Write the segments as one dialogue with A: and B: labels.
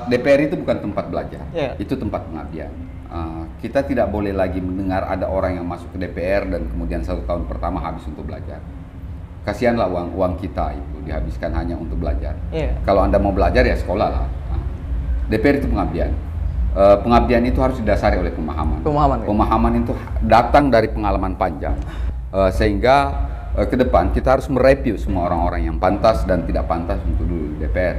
A: DPR itu bukan tempat belajar,
B: Yeah.
A: itu tempat pengabdian. Kita tidak boleh lagi mendengar ada orang yang masuk ke DPR dan kemudian 1 tahun pertama habis untuk belajar. Kasihanlah uang kita itu dihabiskan hanya untuk belajar.
B: Yeah.
A: Kalau Anda mau belajar ya sekolah lah. DPR itu pengabdian. Pengabdian itu harus didasari oleh pemahaman. Pemahaman itu datang dari pengalaman panjang. Sehingga ke depan kita harus mereview semua orang-orang yang pantas dan tidak pantas untuk duduk di DPR.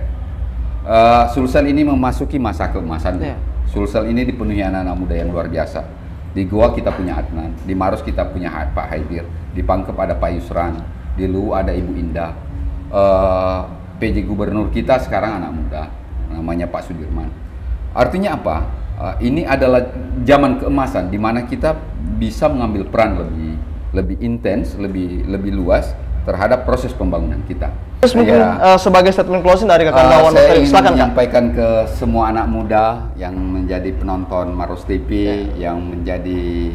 A: Sulsel ini memasuki masa keemasannya. Sulsel ini dipenuhi anak-anak muda yang luar biasa. Di Goa kita punya Adnan, di Maros kita punya Pak Haidir, di Pangkep ada Pak Yusran, di Luwu ada Ibu Indah. PJ Gubernur kita sekarang anak muda, namanya Pak Sudirman. Artinya apa? Ini adalah zaman keemasan di mana kita bisa mengambil peran lebih intens, lebih luas terhadap proses pembangunan kita.
B: Terus mungkin sebagai statement closing dari Kakak Wawan,
A: saya ingin
B: silakan
A: menyampaikan ke semua anak muda yang menjadi penonton Maros TV, yang menjadi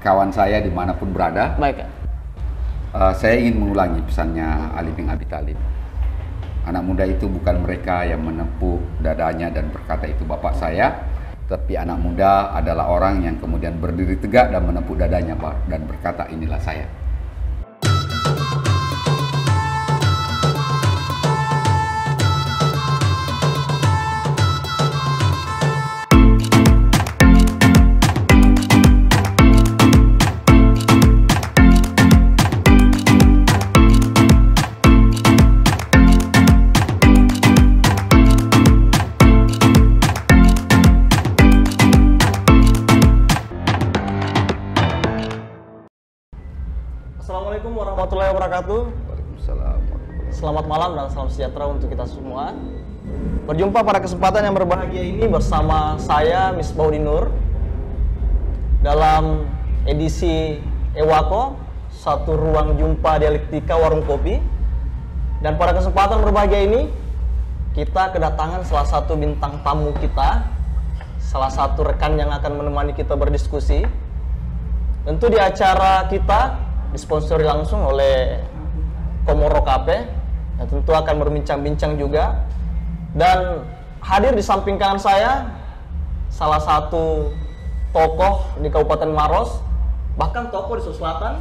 A: kawan saya dimanapun berada.
B: Baik.
A: Saya ingin mengulangi pesannya Ali bin Abi Thalib. Anak muda itu bukan mereka yang menepuk dadanya dan berkata itu bapak saya, tapi anak muda adalah orang yang kemudian berdiri tegak dan menepuk dadanya dan berkata inilah saya.
B: Assalamualaikum warahmatullahi wabarakatuh.
A: Waalaikumsalam.
B: Selamat malam dan salam sejahtera untuk kita semua. Berjumpa pada kesempatan yang berbahagia ini bersama saya Misbahuddin Nur dalam edisi Ewako, satu ruang jumpa dialektika warung kopi. Dan pada kesempatan berbahagia ini kita kedatangan salah satu bintang tamu kita, salah satu rekan yang akan menemani kita berdiskusi. Tentu di acara kita disponsori langsung oleh Komoro Cafe, yang tentu akan berbincang-bincang juga. Dan hadir di samping kanan saya salah satu tokoh di Kabupaten Maros, bahkan tokoh di Sulawesi Selatan.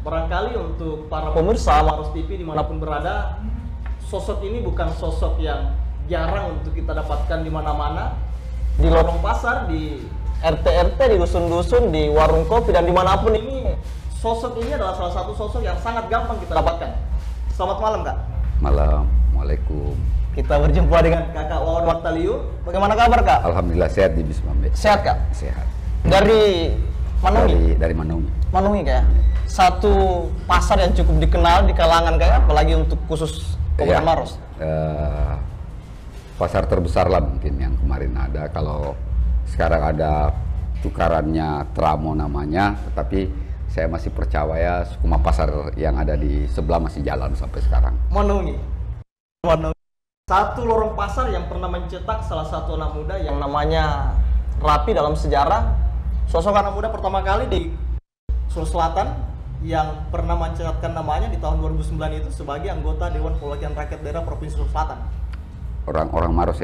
B: Barangkali untuk para pemirsa Maros TV dimanapun berada, sosok ini bukan sosok yang jarang untuk kita dapatkan di mana-mana, di lorong pasar, di RT-RT, di dusun-dusun, di warung kopi, dan dimanapun ini. Sosok ini adalah salah satu sosok yang sangat gampang kita dapatkan. Selamat malam, Kak.
A: Malam. Waalaikum.
B: Kita berjumpa dengan Kakak Wawan Waktaliu. Bagaimana kabar, Kak?
A: Alhamdulillah sehat di Bismillah.
B: Sehat, Kak?
A: Sehat.
B: Dari Manungi?
A: Dari Manungi.
B: Manungi, Kak. Satu pasar yang cukup dikenal di kalangan, Kak, apalagi untuk khusus Kabupaten Maros.
A: Pasar terbesar lah mungkin yang kemarin ada. Kalau sekarang ada tukarannya Tramo namanya, tetapi saya masih percaya Sukma Pasar yang ada di sebelah masih jalan sampai sekarang.
B: Manungi. Satu lorong pasar yang pernah mencetak salah satu anak muda yang namanya Rapi dalam sejarah. Sosok anak muda pertama kali di Sulawesi Selatan yang pernah mencatatkan namanya di tahun 2009 itu sebagai anggota Dewan Perwakilan Rakyat Daerah Provinsi Sulawesi Selatan.
A: Orang-orang Maros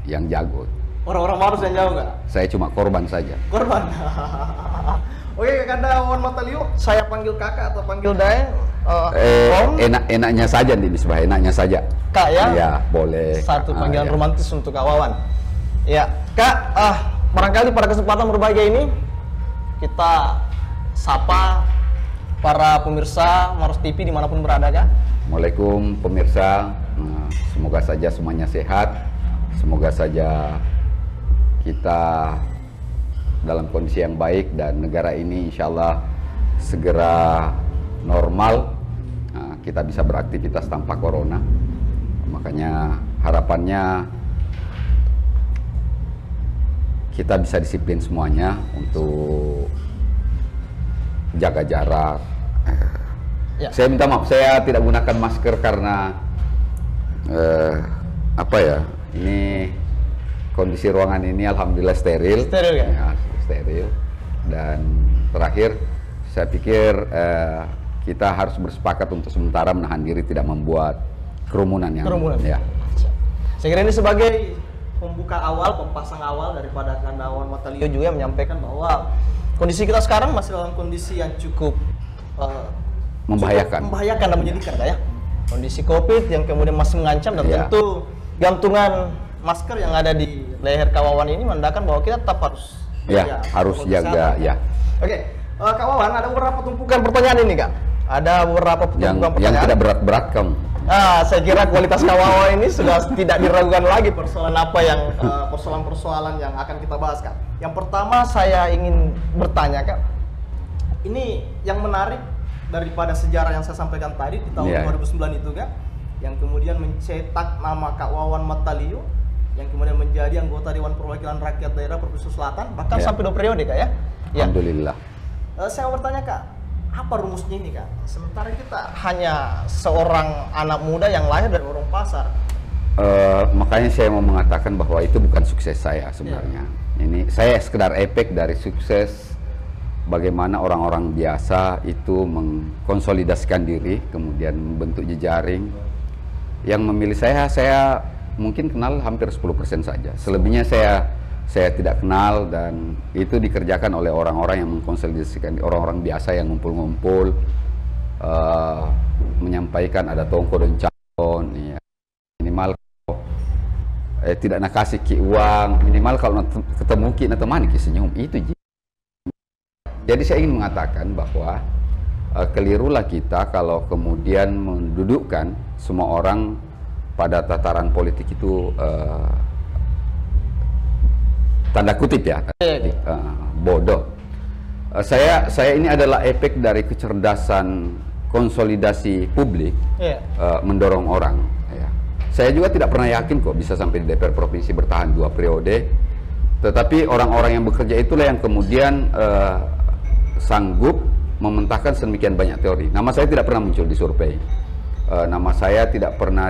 A: yang jago.
B: Orang-orang Maros yang jauh nggak?
A: Saya cuma korban saja.
B: Korban. Oke, Kakak Wawan Waktaliu, saya panggil kakak atau panggil Daeng?
A: Enaknya saja nih Misbah, enaknya saja.
B: Kak ya?
A: Iya, boleh.
B: Satu panggilan romantis untuk Kak Wawan. Ya, Kak, barangkali pada kesempatan berbahagia ini kita sapa para pemirsa Maros TV dimanapun berada, Kak.
A: Assalamualaikum pemirsa, semoga saja semuanya sehat, semoga saja kita dalam kondisi yang baik dan negara ini insya Allah segera normal, kita bisa beraktivitas tanpa corona. Makanya harapannya kita bisa disiplin semuanya untuk jaga jarak.
B: Ya.
A: Saya minta maaf, saya tidak gunakan masker karena ini kondisi ruangan ini alhamdulillah steril.
B: Steril ya?
A: Ya, steril. Dan terakhir saya pikir kita harus bersepakat untuk sementara menahan diri tidak membuat kerumunan yang ya.
B: Saya kira ini sebagai pembuka awal, pempasang awal daripada Kawan Matalio juga menyampaikan bahwa kondisi kita sekarang masih dalam kondisi yang cukup
A: membahayakan
B: dan menyedihkan ya. Kondisi COVID yang kemudian masih mengancam dan tentu gantungan masker yang ada di leher Kak Wawan ini menandakan bahwa kita tetap harus jaga ya. Oke, Kak Wawan, ada beberapa tumpukan pertanyaan ini Kak. Ada beberapa tumpukan pertanyaan
A: yang tidak berat-berat kamu.
B: Saya kira kualitas Kak Wawan ini sudah tidak diragukan lagi persoalan apa yang persoalan-persoalan yang akan kita bahas Kak. Yang pertama saya ingin bertanya Kak, ini yang menarik daripada sejarah yang saya sampaikan tadi di tahun 2009 itu Kak, yang kemudian mencetak nama Kak Wawan Matalio, yang kemudian menjadi anggota Dewan Perwakilan Rakyat Daerah Provinsi Selatan, bahkan sampai 2 periode Kak ya.
A: Alhamdulillah.
B: Saya mau bertanya Kak, apa rumusnya ini Kak? Sementara kita hanya seorang anak muda yang lahir dari Warung Pasar.
A: Makanya saya mau mengatakan bahwa itu bukan sukses saya sebenarnya. Ini saya sekedar efek dari sukses bagaimana orang-orang biasa itu mengkonsolidasikan diri, kemudian membentuk jejaring. Yang memilih saya mungkin kenal hampir 10% saja. Selebihnya saya tidak kenal, dan itu dikerjakan oleh orang-orang yang mengkonsolidasikan, orang-orang biasa yang ngumpul-ngumpul, menyampaikan ada tongko dan calon, ya. Minimal tidak nak kasih ki uang, minimal kalau ketemu ki na temani ki senyum, itu. Jadi saya ingin mengatakan bahwa kelirulah kita kalau kemudian mendudukkan semua orang pada tataran politik itu tanda kutip ya, bodoh. Saya ini adalah efek dari kecerdasan konsolidasi publik mendorong orang. Ya. Saya juga tidak pernah yakin kok bisa sampai di DPR provinsi bertahan 2 periode. Tetapi orang-orang yang bekerja itulah yang kemudian sanggup mementahkan sedemikian banyak teori. Nama saya tidak pernah muncul di survei. Nama saya tidak pernah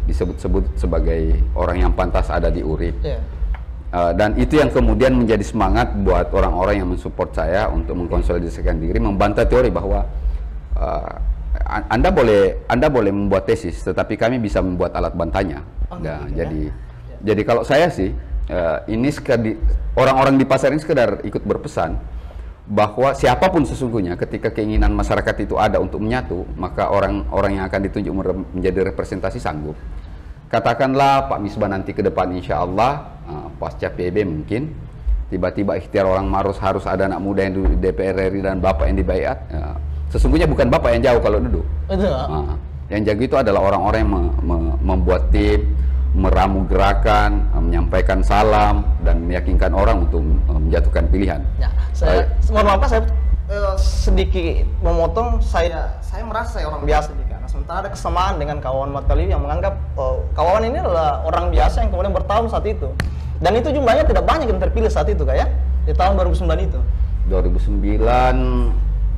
A: disebut-sebut sebagai orang yang pantas ada di URIP. Dan itu yang kemudian menjadi semangat buat orang-orang yang mensupport saya untuk mengkonsolidasikan diri, membantah teori bahwa Anda boleh membuat tesis, tetapi kami bisa membuat alat bantahnya. Jadi kalau saya sih, ini orang-orang di pasar ini sekedar ikut berpesan bahwa siapapun sesungguhnya ketika keinginan masyarakat itu ada untuk menyatu, maka orang-orang yang akan ditunjuk menjadi representasi sanggup. Katakanlah Pak Misbah nanti ke depan insya Allah pasca PB mungkin tiba-tiba ikhtiar orang Maros harus ada anak muda yang duduk di DPR RI dan bapak yang dibaiat. Sesungguhnya bukan bapak yang jauh kalau duduk. Yang jago itu adalah orang-orang yang membuat tim, meramu gerakan, menyampaikan salam, dan meyakinkan orang untuk menjatuhkan pilihan.
B: Mohon maaf Pak, saya sedikit memotong. Saya merasa saya orang biasa nih Kak. Nah, sementara ada kesamaan dengan Kawan Matalio yang menganggap Kawan ini adalah orang biasa yang kemudian bertahun saat itu. Dan itu jumlahnya tidak banyak yang terpilih saat itu Kak ya, di tahun 2009 itu.
A: 2009,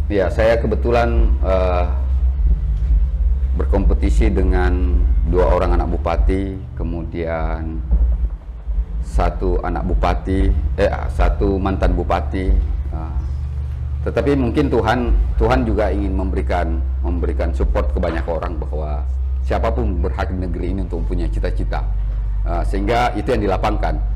A: ya saya kebetulan berkompetisi dengan 2 orang anak bupati, kemudian 1 anak bupati, 1 mantan bupati. Tetapi mungkin Tuhan juga ingin memberikan support ke banyak orang bahwa siapapun berhak di negeri ini untuk mempunyai cita-cita, sehingga itu yang dilapangkan.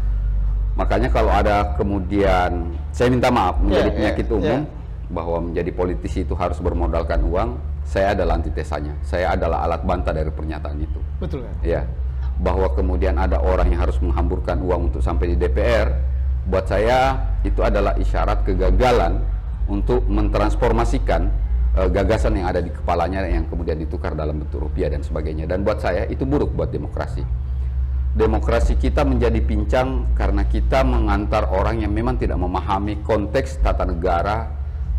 A: Makanya kalau ada kemudian saya minta maaf menjadi penyakit umum bahwa menjadi politisi itu harus bermodalkan uang. Saya adalah antitesanya. Saya adalah alat bantah dari pernyataan itu.
B: Betul kan?
A: Ya, bahwa kemudian ada orang yang harus menghamburkan uang untuk sampai di DPR. Buat saya itu adalah isyarat kegagalan untuk mentransformasikan gagasan yang ada di kepalanya yang kemudian ditukar dalam bentuk rupiah dan sebagainya. Dan buat saya itu buruk buat demokrasi. Demokrasi kita menjadi pincang karena kita mengantar orang yang memang tidak memahami konteks tata negara,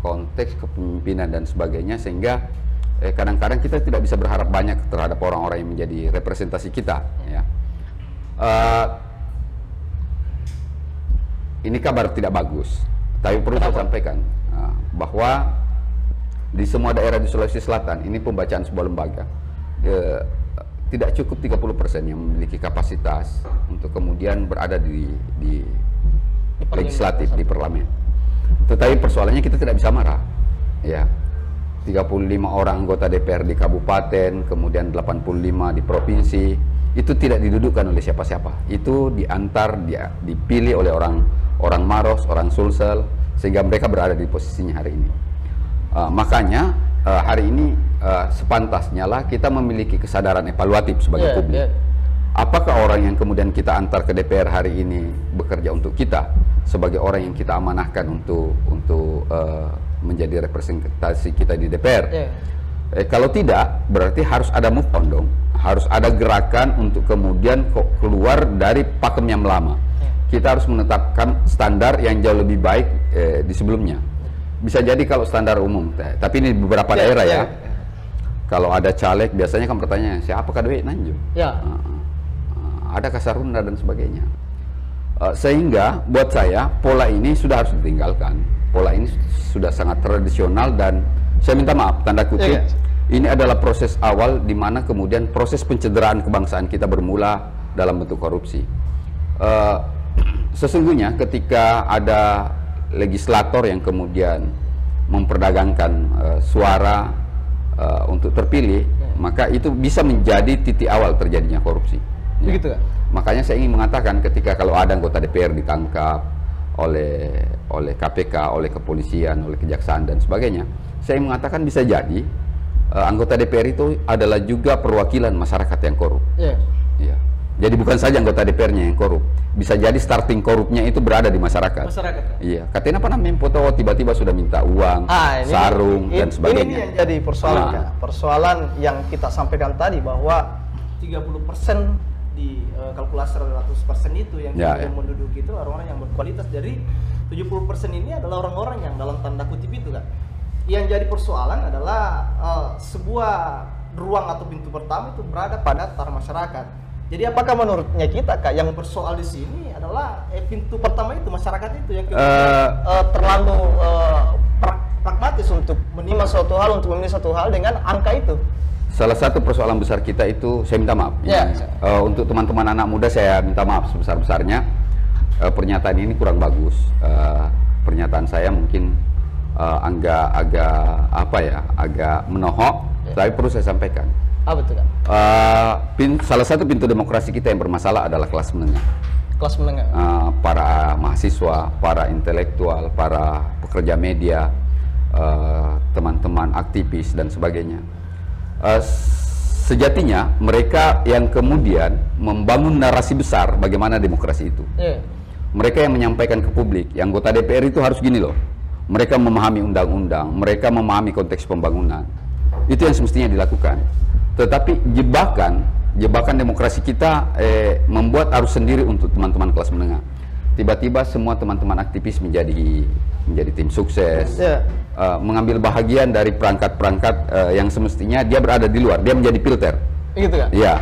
A: konteks kepemimpinan dan sebagainya, sehingga kadang-kadang kita tidak bisa berharap banyak terhadap orang-orang yang menjadi representasi kita. Ya. Ini kabar tidak bagus, tapi perlu saya sampaikan bahwa di semua daerah di Sulawesi Selatan ini pembacaan sebuah lembaga tidak cukup 30% yang memiliki kapasitas untuk kemudian berada di legislatif, di parlemen. Tetapi persoalannya kita tidak bisa marah, ya. orang anggota DPR di kabupaten, kemudian 85 di provinsi, itu tidak didudukkan oleh siapa-siapa. Itu dipilih oleh orang Maros, orang Sulsel, sehingga mereka berada di posisinya hari ini. Makanya hari ini sepantasnya lah kita memiliki kesadaran evaluatif sebagai publik. Apakah orang yang kemudian kita antar ke DPR hari ini bekerja untuk kita sebagai orang yang kita amanahkan untuk menjadi representasi kita di DPR? Kalau tidak, berarti harus ada move on dong. Harus ada gerakan untuk kemudian keluar dari pakem yang lama. Kita harus menetapkan standar yang jauh lebih baik di sebelumnya. Bisa jadi kalau standar umum, tapi ini beberapa daerah ya. Kalau ada caleg biasanya kan pertanyaan, siapakah duit Nanjo? Ada Kasarunda dan sebagainya. Sehingga buat saya pola ini sudah harus ditinggalkan. Pola ini sudah sangat tradisional dan saya minta maaf tanda kutip. Ini adalah proses awal di mana kemudian proses pencederaan kebangsaan kita bermula dalam bentuk korupsi. Sesungguhnya ketika ada legislator yang kemudian memperdagangkan suara untuk terpilih, maka itu bisa menjadi titik awal terjadinya korupsi.
B: Begitu kan?
A: Makanya saya ingin mengatakan ketika kalau ada anggota DPR ditangkap oleh KPK, oleh kepolisian, oleh kejaksaan dan sebagainya, saya mengatakan bisa jadi anggota DPR itu adalah juga perwakilan masyarakat yang korup. Jadi bukan saja anggota DPR-nya yang korup, bisa jadi starting korupnya itu berada di masyarakat. Iya, katanya apa namanya foto tiba-tiba sudah minta uang, sarung dan sebagainya.
B: Ini yang jadi persoalan, persoalan yang kita sampaikan tadi bahwa 30% di kalkulasi 100% itu yang menduduki itu orang-orang yang berkualitas. Jadi 70% ini adalah orang-orang yang dalam tanda kutip itu kan. Yang jadi persoalan adalah sebuah ruang atau pintu pertama itu berada pada tar masyarakat. Jadi apakah menurutnya kita Kak yang bersoal di sini adalah pintu pertama itu masyarakat itu yang terlalu pragmatis untuk menilai suatu hal, untuk memilih suatu hal dengan angka itu.
A: Salah satu persoalan besar kita itu, saya minta maaf. Untuk teman-teman anak muda saya minta maaf sebesar-besarnya. Pernyataan ini kurang bagus. Pernyataan saya mungkin agak menohok, tapi perlu saya sampaikan.
B: Betul kan?
A: Salah satu pintu demokrasi kita yang bermasalah adalah kelas menengah.
B: Kelas menengah.
A: Para mahasiswa, para intelektual, para pekerja media, teman-teman aktivis dan sebagainya. Sejatinya mereka yang kemudian membangun narasi besar bagaimana demokrasi itu. Mereka yang menyampaikan ke publik, yang anggota DPR itu harus gini loh. Mereka memahami undang-undang, mereka memahami konteks pembangunan. Itu yang semestinya dilakukan. Tetapi jebakan demokrasi kita membuat arus sendiri untuk teman-teman kelas menengah. Tiba-tiba semua teman-teman aktivis menjadi tim sukses, mengambil bahagian dari perangkat-perangkat yang semestinya dia berada di luar, dia menjadi filter.
B: Gitu kan?
A: Iya.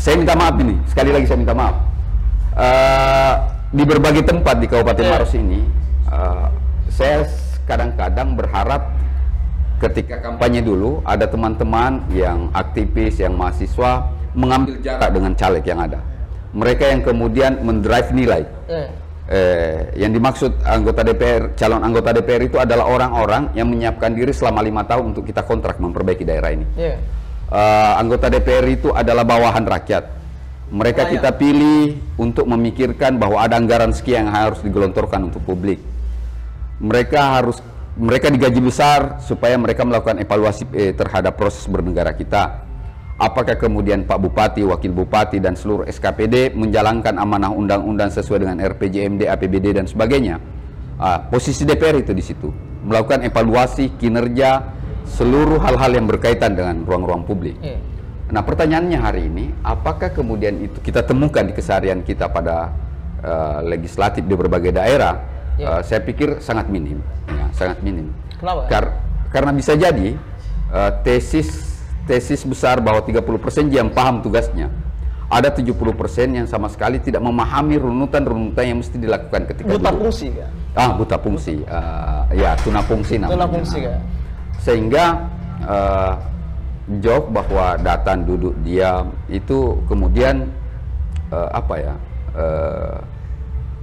A: Saya minta maaf ini, sekali lagi saya minta maaf. Di berbagai tempat di Kabupaten Maros ini, saya kadang-kadang berharap ketika kampanye dulu ada teman-teman yang aktivis, yang mahasiswa mengambil jarak dengan caleg yang ada. Mereka yang kemudian mendrive nilai. Yang dimaksud calon anggota DPR itu adalah orang-orang yang menyiapkan diri selama 5 tahun untuk kita kontrak memperbaiki daerah ini. Anggota DPR itu adalah bawahan rakyat. Mereka kita pilih untuk memikirkan bahwa ada anggaran sekian yang harus digelontorkan untuk publik. Mereka digaji besar supaya mereka melakukan evaluasi terhadap proses bernegara kita. Apakah kemudian Pak Bupati, Wakil Bupati, dan seluruh SKPD menjalankan amanah undang-undang sesuai dengan RPJMD, APBD, dan sebagainya. Posisi DPR itu di situ. Melakukan evaluasi kinerja seluruh hal-hal yang berkaitan dengan ruang-ruang publik. Nah, pertanyaannya hari ini, apakah kemudian itu kita temukan di keseharian kita pada legislatif di berbagai daerah? Saya pikir sangat minim. Sangat minim.
B: Kenapa?
A: Karena bisa jadi tesis besar bahwa 30% yang paham tugasnya, ada 70% yang sama sekali tidak memahami runutan-runutan yang mesti dilakukan ketika
B: buta fungsi kan?
A: Buta fungsi, tuna fungsi namanya.
B: Tuna fungsi kan?
A: Sehingga joke bahwa datang duduk diam itu kemudian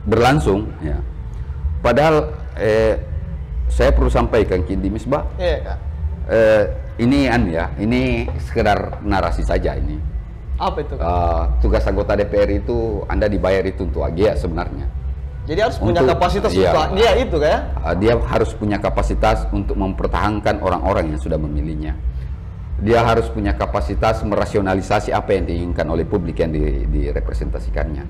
A: berlangsung ya. Padahal saya perlu sampaikan Kindi Misbah.
B: Iya, Kak.
A: Ini sekedar narasi saja ini.
B: Apa itu?
A: Tugas anggota DPR itu Anda dibayar itu untuk AGEA sebenarnya.
B: Jadi harus punya kapasitas untuk dia itu kayak?
A: Dia harus punya kapasitas untuk mempertahankan orang-orang yang sudah memilihnya. Dia harus punya kapasitas merasionalisasi apa yang diinginkan oleh publik yang direpresentasikannya.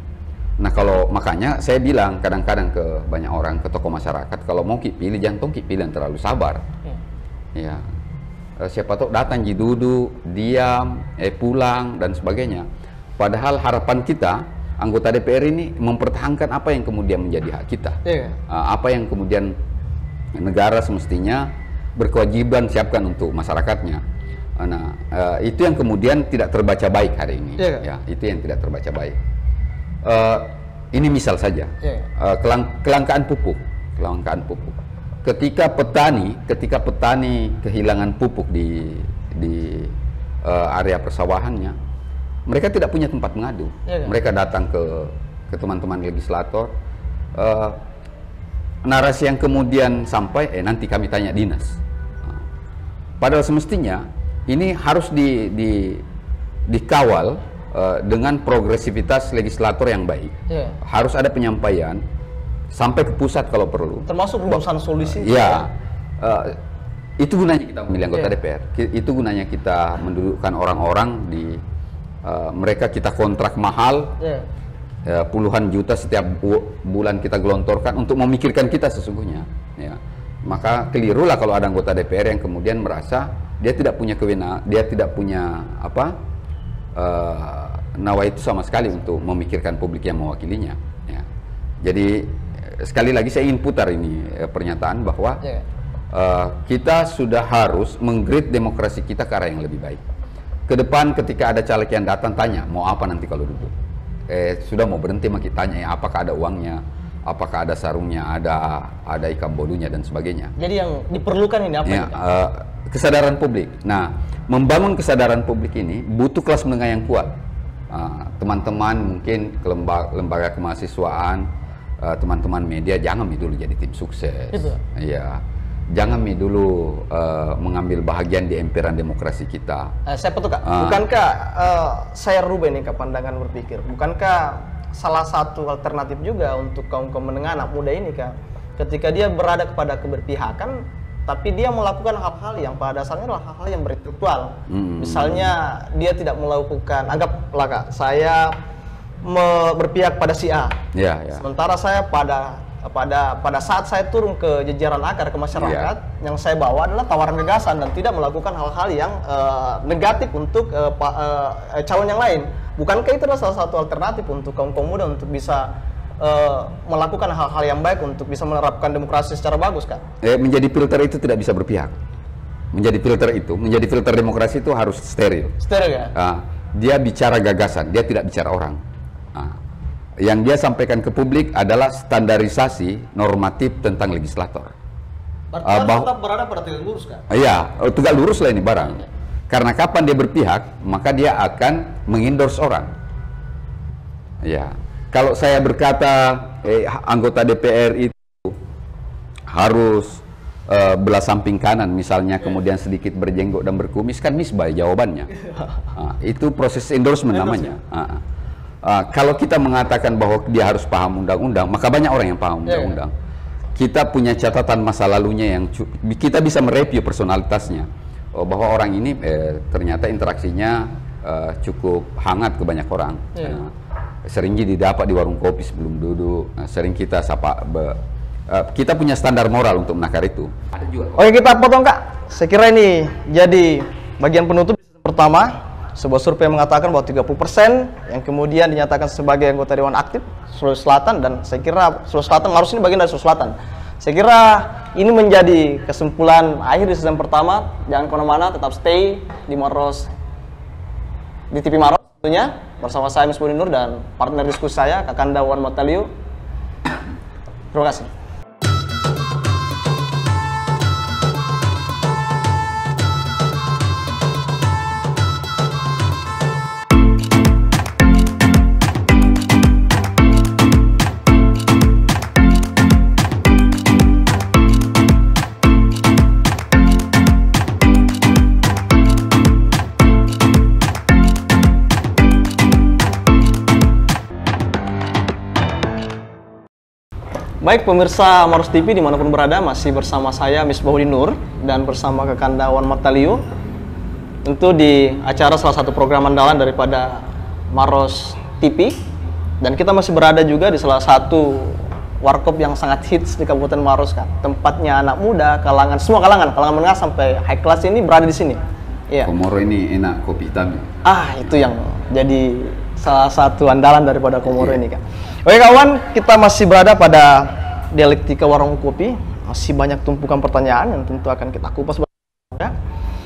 A: Nah makanya saya bilang kadang-kadang ke banyak orang, ke tokoh masyarakat, kalau mau pilih jangan pilih yang terlalu sabar. Ya. Siapa tahu datang duduk, diam, pulang dan sebagainya. Padahal harapan kita anggota DPR ini mempertahankan apa yang kemudian menjadi hak kita. Apa yang kemudian negara semestinya berkewajiban siapkan untuk masyarakatnya. Nah, itu yang kemudian tidak terbaca baik hari ini. Ya, itu yang tidak terbaca baik. Ini misal saja, kelangkaan pupuk. Ketika petani kehilangan pupuk di area persawahannya, mereka tidak punya tempat mengadu. Mereka datang ke teman-teman legislator. Narasi yang kemudian sampai, nanti kami tanya dinas. Padahal semestinya ini harus dikawal dengan progresivitas legislator yang baik. Harus ada penyampaian sampai ke pusat kalau perlu.
B: Termasuk rumusan solusi.
A: Itu gunanya kita memilih anggota DPR. Itu gunanya kita mendudukkan orang-orang di mereka kita kontrak mahal, puluhan juta setiap bulan kita gelontorkan untuk memikirkan kita sesungguhnya. Maka kelirulah kalau ada anggota DPR yang kemudian merasa dia tidak punya kewenangan, dia tidak punya nawaitu sama sekali untuk memikirkan publik yang mewakilinya. Jadi sekali lagi saya ingin putar ini pernyataan bahwa kita sudah harus meng-grade demokrasi kita ke arah yang lebih baik. Ke depan ketika ada caleg yang datang tanya mau apa nanti kalau duduk, sudah mau berhenti makin tanya apakah ada uangnya, apakah ada sarungnya, ada ikan bolunya dan sebagainya.
B: Jadi yang diperlukan ini apa?
A: Kesadaran publik. Nah, membangun kesadaran publik ini butuh kelas menengah yang kuat. Teman-teman mungkin ke lembaga kemahasiswaan, teman-teman media jangan dulu jadi tim sukses. Jangan dulu mengambil bahagian di emperan demokrasi kita.
B: Saya betul Kak. Bukankah saya rubah ini ke pandangan berpikir? Bukankah salah satu alternatif juga untuk kaum menengah anak muda ini Kak, ketika dia berada kepada keberpihakan tapi dia melakukan hal-hal yang pada dasarnya adalah hal-hal yang berintelektual. Misalnya dia tidak melakukan, anggaplah Kak, saya berpihak pada si A. Sementara saya pada saat saya turun ke jajaran akar ke masyarakat, yang saya bawa adalah tawaran gagasan dan tidak melakukan hal-hal yang negatif untuk calon yang lain. Bukankah itu adalah salah satu alternatif untuk kaum muda untuk bisa melakukan hal-hal yang baik untuk bisa menerapkan demokrasi secara bagus, Kak?
A: Menjadi filter itu tidak bisa berpihak. Menjadi filter demokrasi itu harus steril.
B: Steril ya?
A: Dia bicara gagasan, dia tidak bicara orang. Yang dia sampaikan ke publik adalah standarisasi normatif tentang legislator.
B: Berarti tetap berada pada tegak lurus, Kak?
A: Iya, tegak lurus lah ini barang. Karena kapan dia berpihak, maka dia akan mengendorse orang. Kalau saya berkata anggota DPR itu harus belah samping kanan misalnya, kemudian sedikit berjenggot dan berkumis, kan misbah jawabannya. Itu proses endorsement namanya. Kalau kita mengatakan bahwa dia harus paham undang-undang, maka banyak orang yang paham undang-undang. Kita punya catatan masa lalunya yang kita bisa mereview personalitasnya, bahwa orang ini ternyata interaksinya cukup hangat ke banyak orang. Sering didapat di warung kopi sebelum duduk, sering kita sapa. Kita punya standar moral untuk menakar itu. Ada juga.
B: Oke, kita potong Kak. Saya kira ini jadi bagian penutup pertama. Sebuah survei mengatakan bahwa 30% yang kemudian dinyatakan sebagai anggota Dewan Aktif Sulawesi Selatan, dan saya kira Sulawesi Selatan harus ini bagian dari Sulawesi Selatan. Saya kira ini menjadi kesimpulan akhir di season pertama. Jangan kemana-mana, tetap stay di Maros, di TV Maros tentunya, bersama saya Misbah Nur dan partner diskusi saya Kakanda Wan Motaliu. Terima kasih. Baik pemirsa Maros TV dimanapun berada, masih bersama saya Misbahuddin Nur dan bersama Kakanda Wan Martalio tentu di acara salah satu program andalan daripada Maros TV, dan kita masih berada juga di salah satu warkop yang sangat hits di Kabupaten Maros kan. Tempatnya anak muda, kalangan semua kalangan menengah sampai high class ini berada di sini. Iya.
A: Komoro ini enak kopi hitam.
B: Itu yang jadi salah satu andalan daripada Komoro ini kan. Oke kawan, kita masih berada pada dialektika warung kopi. Masih banyak tumpukan pertanyaan yang tentu akan kita kupas bersama.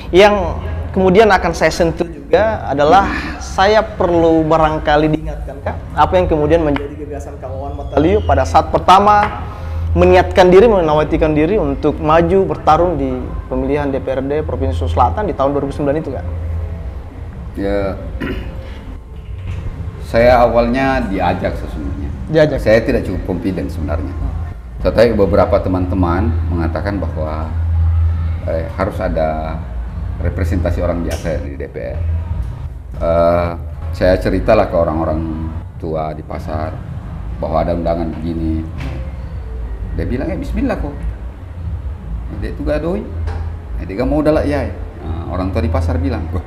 B: Yang kemudian akan saya sentuh juga adalah saya perlu barangkali diingatkan Kak, apa yang kemudian menjadi gagasan Kang Wan Martalio pada saat pertama meniatkan diri, menawatikan diri untuk maju bertarung di pemilihan DPRD Provinsi Sulawesi Selatan di tahun 2009 itu Kak?
A: Ya, saya awalnya diajak sesungguhnya.
B: Diajak?
A: Saya tidak cukup confident sebenarnya. Tetapi beberapa teman-teman mengatakan bahwa harus ada representasi orang biasa di DPR. Saya ceritalah ke orang-orang tua di pasar bahwa ada undangan begini. Dia bilang, bismillah kok. Dia itu gadoi. Dia gak mau dalak ya. Orang tua di pasar bilang, wah,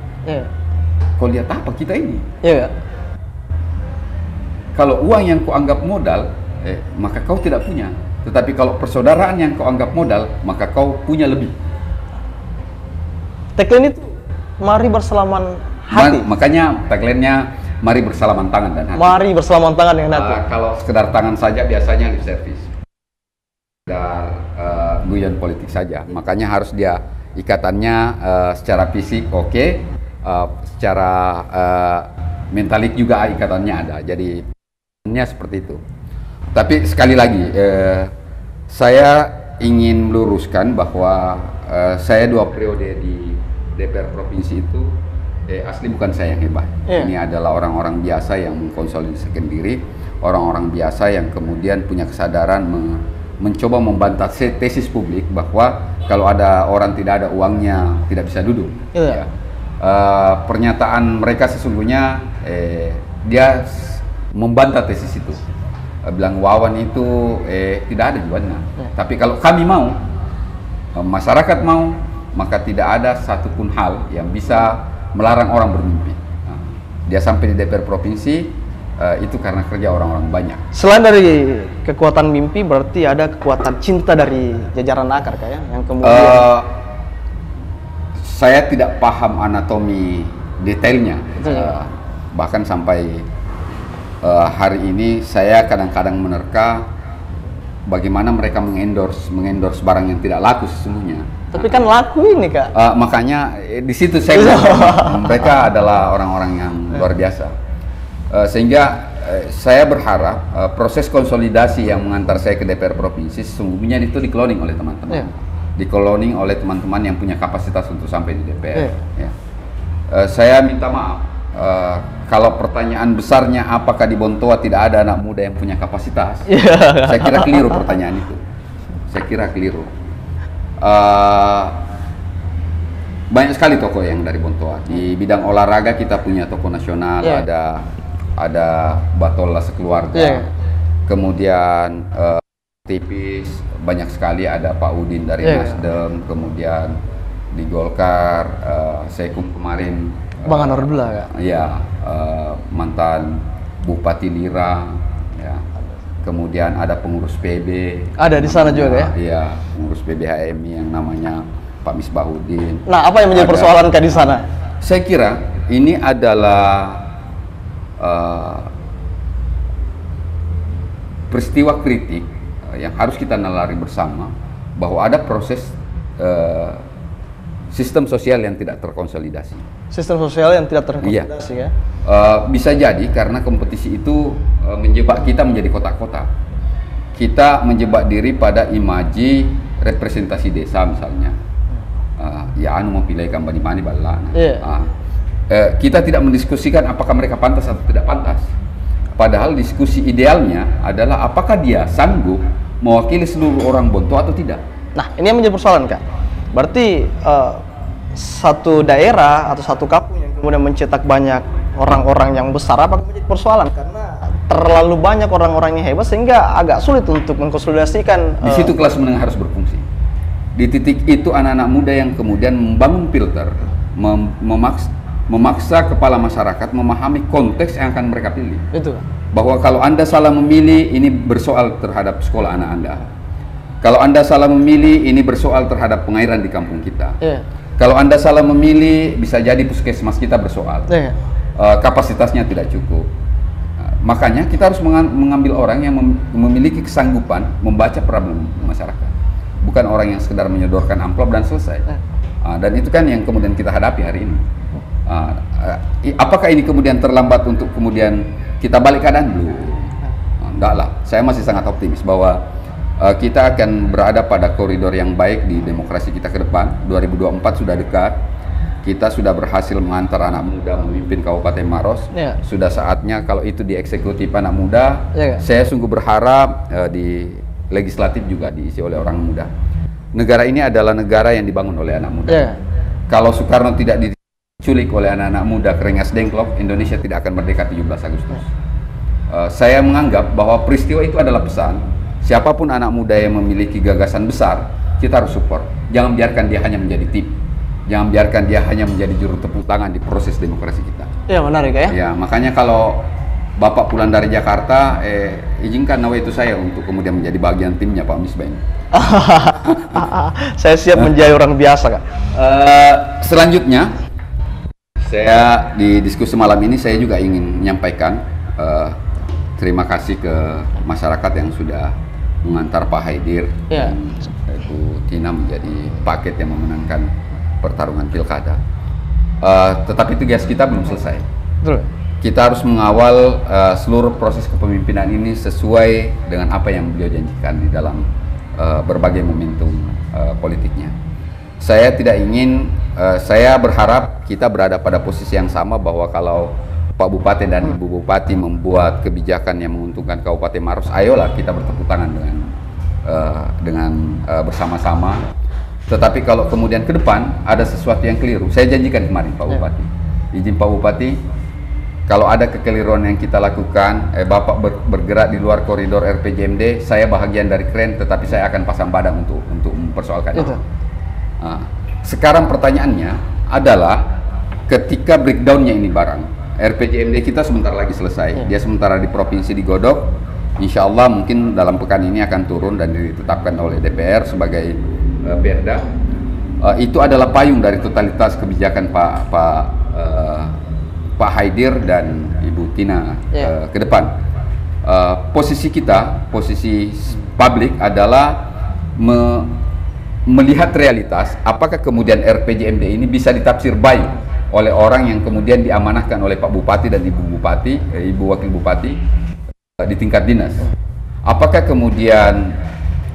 A: kau lihat apa kita ini?
B: Iya.
A: Kalau uang yang kau anggap modal, maka kau tidak punya. Tetapi kalau persaudaraan yang kau anggap modal, maka kau punya lebih.
B: Tagline itu, mari bersalaman hati.
A: Makanya tagline-nya, mari bersalaman tangan dan hati.
B: Mari bersalaman tangan dengan hati.
A: Kalau sekedar tangan saja biasanya lip service. Sekedar guyon politik saja. Makanya harus dia ikatannya secara fisik oke, secara mentalik juga ikatannya ada. Jadi seperti itu. Tapi sekali lagi saya ingin meluruskan bahwa saya 2 periode di DPR provinsi itu asli bukan saya yang hebat. Ini adalah orang-orang biasa yang mengkonsolidasikan diri, orang-orang biasa yang kemudian punya kesadaran mencoba membantah tesis publik bahwa kalau ada orang tidak ada uangnya tidak bisa duduk. Ya. Pernyataan mereka sesungguhnya dia membantah tesis itu. Bilang Wawan itu tidak ada jualnya. Tapi kalau kami mau, masyarakat mau, maka tidak ada satupun hal yang bisa melarang orang bermimpi. Dia sampai di DPR provinsi itu karena kerja orang-orang banyak.
B: Selain dari kekuatan mimpi, berarti ada kekuatan cinta dari jajaran akar kayak yang kemudian.
A: Saya tidak paham anatomi detailnya, bahkan sampai hari ini saya kadang-kadang menerka bagaimana mereka mengendorse barang yang tidak laku sesungguhnya.
B: Tapi kan laku ini Kak.
A: Makanya di situ saya bilang mereka adalah orang-orang yang luar biasa. Sehingga saya berharap proses konsolidasi yang mengantar saya ke DPR provinsi sesungguhnya itu dikloning oleh teman-teman. Dikloning oleh teman-teman yang punya kapasitas untuk sampai di DPR. Saya minta maaf kalau pertanyaan besarnya apakah di Bontoa tidak ada anak muda yang punya kapasitas. Saya kira keliru pertanyaan itu. Saya kira keliru. Banyak sekali tokoh yang dari Bontoa. Di bidang olahraga kita punya tokoh nasional, ada Batola sekeluarga. Kemudian tipis banyak sekali ada Pak Udin dari Nasdem, kemudian di Golkar Sekum kemarin
B: Bang Anwar Dula Kak.
A: Iya, mantan Bupati Lira ya. Kemudian ada pengurus PB.
B: Ada di sana juga ya?
A: Iya, pengurus PBHMI yang namanya Pak Misbahuddin.
B: Nah, apa yang menjadi persoalan Kak di sana?
A: Saya kira ini adalah peristiwa kritik yang harus kita nalari bersama bahwa ada proses sistem sosial yang tidak terkonsolidasi.
B: Sistem sosial yang tidak terkonsolidasi ya?
A: Bisa jadi karena kompetisi itu menjebak kita menjadi kotak-kotak. Kita menjebak diri pada imaji representasi desa misalnya. Ya anu mau pilih gambar di mana bala. Kita tidak mendiskusikan apakah mereka pantas atau tidak pantas. Padahal diskusi idealnya adalah apakah dia sanggup mewakili seluruh orang Bontoa atau tidak.
B: Nah, ini yang menjadi persoalan Kak. Berarti satu daerah atau satu kampung yang kemudian mencetak banyak orang-orang yang besar, apakah menjadi persoalan? Karena terlalu banyak orang-orang yang hebat sehingga agak sulit untuk mengkonsolidasikan.
A: Di situ kelas menengah harus berfungsi. Di titik itu anak-anak muda yang kemudian membangun filter, memaksa kepala masyarakat memahami konteks yang akan mereka pilih.
B: Itu.
A: Bahwa kalau Anda salah memilih, ini bersoal terhadap sekolah anak Anda. Kalau Anda salah memilih, ini bersoal terhadap pengairan di kampung kita. Kalau Anda salah memilih, bisa jadi puskesmas kita bersoal. Kapasitasnya tidak cukup. Makanya kita harus mengambil orang yang memiliki kesanggupan membaca problem masyarakat. Bukan orang yang sekedar menyodorkan amplop dan selesai. Dan itu kan yang kemudian kita hadapi hari ini. Apakah ini kemudian terlambat untuk kemudian kita balik keadaan? Belum. Enggak lah. Saya masih sangat optimis bahwa kita akan berada pada koridor yang baik di demokrasi kita ke depan. 2024 sudah dekat. Kita sudah berhasil mengantar anak muda memimpin Kabupaten Maros. Sudah saatnya kalau itu dieksekutif anak muda. Saya sungguh berharap di legislatif juga diisi oleh orang muda. Negara ini adalah negara yang dibangun oleh anak muda. Kalau Soekarno tidak diculik oleh anak-anak muda Rengas Dengklok, Indonesia tidak akan merdeka 17 Agustus. Saya menganggap bahwa peristiwa itu adalah pesan. Siapapun anak muda yang memiliki gagasan besar, kita harus support. Jangan biarkan dia hanya menjadi tip. Jangan biarkan dia hanya menjadi juru tepuk tangan di proses demokrasi kita.
B: Ya, menarik ya.
A: Ya, makanya kalau Bapak pulang dari Jakarta, izinkan nawaitu saya untuk kemudian menjadi bagian timnya Pak Misbah.
B: Saya siap menjadi orang biasa, Kak.
A: Selanjutnya, saya di diskusi malam ini saya juga ingin menyampaikan terima kasih ke masyarakat yang sudah mengantar Pak Haidir dan Ibu Tina menjadi paket yang memenangkan pertarungan pilkada. Tetapi tugas kita belum selesai.
B: Betul.
A: Kita harus mengawal seluruh proses kepemimpinan ini sesuai dengan apa yang beliau janjikan di dalam berbagai momentum politiknya. Saya tidak ingin, saya berharap kita berada pada posisi yang sama bahwa kalau Pak Bupati dan Ibu Bupati membuat kebijakan yang menguntungkan Kabupaten Maros, ayolah kita bertepuk tangan dengan bersama-sama. Tetapi kalau kemudian ke depan ada sesuatu yang keliru, saya janjikan kemarin Pak Bupati, izin Pak Bupati, kalau ada kekeliruan yang kita lakukan, Bapak bergerak di luar koridor RPJMD, saya bahagian dari keren, tetapi saya akan pasang badan untuk mempersoalkan itu. Sekarang pertanyaannya adalah ketika breakdownnya ini barang, RPJMD kita sebentar lagi selesai, dia sementara di provinsi digodok, insya Allah mungkin dalam pekan ini akan turun dan ditetapkan oleh DPR sebagai Perda. Itu adalah payung dari totalitas kebijakan Pak Haidir dan Ibu Tina ke depan. Posisi kita, posisi publik adalah melihat realitas apakah kemudian RPJMD ini bisa ditafsir baik oleh orang yang kemudian diamanahkan oleh Pak Bupati dan Ibu Bupati, Ibu Wakil Bupati di tingkat dinas. Apakah kemudian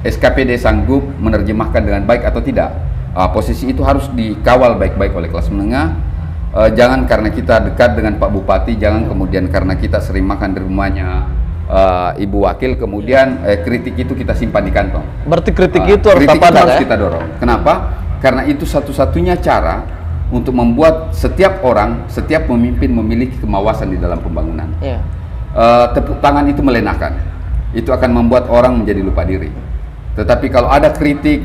A: SKPD sanggup menerjemahkan dengan baik atau tidak? Posisi itu harus dikawal baik-baik oleh kelas menengah. Jangan karena kita dekat dengan Pak Bupati, jangan kemudian karena kita sering makan di rumahnya Ibu Wakil, kemudian kritik itu kita simpan di kantong.
B: Berarti kritik itu harus
A: kita dorong. Kenapa? Karena itu satu-satunya cara untuk membuat setiap orang, setiap pemimpin memiliki kemawasan di dalam pembangunan. Tepuk tangan itu melenakan. Itu akan membuat orang menjadi lupa diri. Tetapi kalau ada kritik,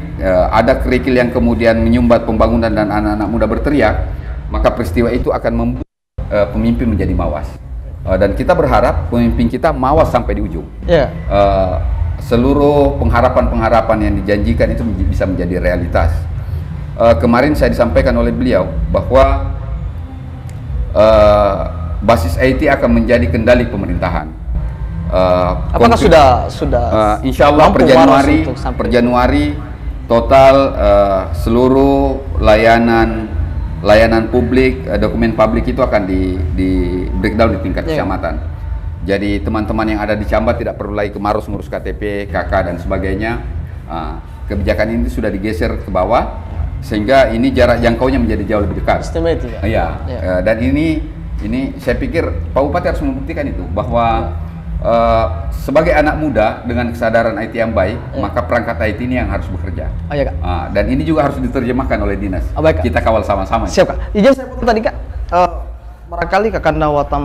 A: ada kerikil yang kemudian menyumbat pembangunan dan anak-anak muda berteriak, maka peristiwa itu akan membuat pemimpin menjadi mawas. Dan kita berharap pemimpin kita mawas sampai di ujung. Seluruh pengharapan-pengharapan yang dijanjikan itu bisa menjadi realitas. Kemarin saya disampaikan oleh beliau bahwa basis IT akan menjadi kendali pemerintahan.
B: Apakah sudah
A: insya Allah per Januari total seluruh layanan publik, dokumen publik itu akan di breakdown di tingkat kecamatan. Jadi teman-teman yang ada di Cambat tidak perlu lagi ke Maros ngurus KTP, KK dan sebagainya. Kebijakan ini sudah digeser ke bawah sehingga ini jarak jangkaunya menjadi jauh lebih dekat. Dan ini saya pikir Pak Bupati harus membuktikan itu bahwa sebagai anak muda dengan kesadaran IT yang baik, maka perangkat IT ini yang harus bekerja. Dan ini juga harus diterjemahkan oleh dinas. Kita kawal sama-sama.
B: Siap, Kak. Izin saya potong tadi, Kak. Barangkali Kakanda Wata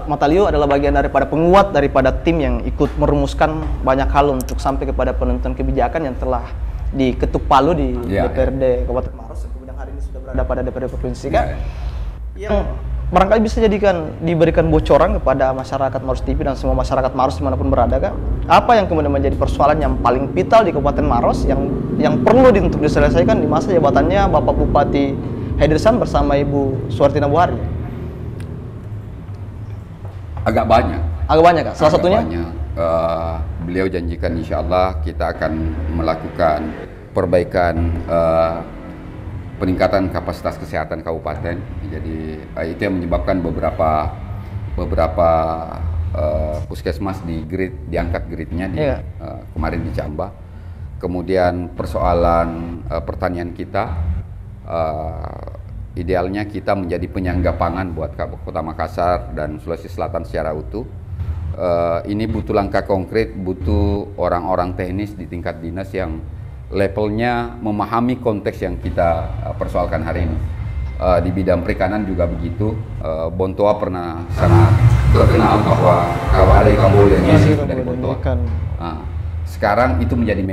B: Matalio adalah bagian daripada penguat daripada tim yang ikut merumuskan banyak hal untuk sampai kepada penentuan kebijakan yang telah diketuk palu di DPRD Kabupaten Maros, kemudian hari ini sudah berada pada DPRD Provinsi kan, yang barangkali bisa diberikan bocoran kepada masyarakat Maros TV dan semua masyarakat Maros dimanapun berada kan, apa yang kemudian menjadi persoalan yang paling vital di Kabupaten Maros yang perlu untuk diselesaikan di masa jabatannya Bapak Bupati Haidar bersama Ibu Suwartina Buhari?
A: Agak banyak.
B: Agak banyak, Kak? Salah satunya?
A: Banyak. Beliau janjikan insya Allah kita akan melakukan perbaikan peningkatan kapasitas kesehatan kabupaten. Jadi itu yang menyebabkan beberapa puskesmas diangkat gridnya kemarin di Camba. Kemudian persoalan pertanian kita, idealnya kita menjadi penyangga pangan buat Kota Makassar dan Sulawesi Selatan secara utuh. Ini butuh langkah konkret, butuh orang-orang teknis di tingkat dinas yang levelnya memahami konteks yang kita persoalkan hari ini. Di bidang perikanan juga begitu. Bontoa pernah sangat terkenal bahwa kalau ada ikan boleh dari Bontoa. Sekarang itu menjadi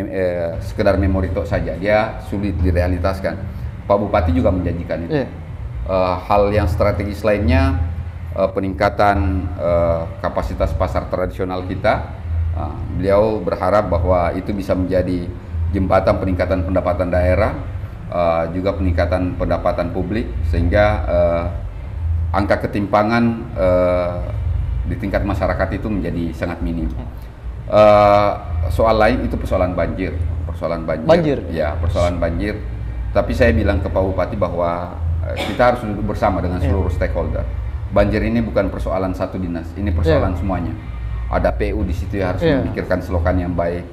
A: sekedar memori tok saja, dia sulit direalitaskan. Pak Bupati juga menjanjikan itu. Hal yang strategis lainnya, peningkatan kapasitas pasar tradisional kita. Beliau berharap bahwa itu bisa menjadi jembatan peningkatan pendapatan daerah, juga peningkatan pendapatan publik, sehingga angka ketimpangan di tingkat masyarakat itu menjadi sangat minim. Soal lain itu persoalan banjir. Ya, persoalan banjir. Tapi saya bilang ke Pak Bupati bahwa kita harus duduk bersama dengan seluruh stakeholder. Banjir ini bukan persoalan satu dinas, ini persoalan semuanya. Ada PU di situ yang harus memikirkan selokan yang baik.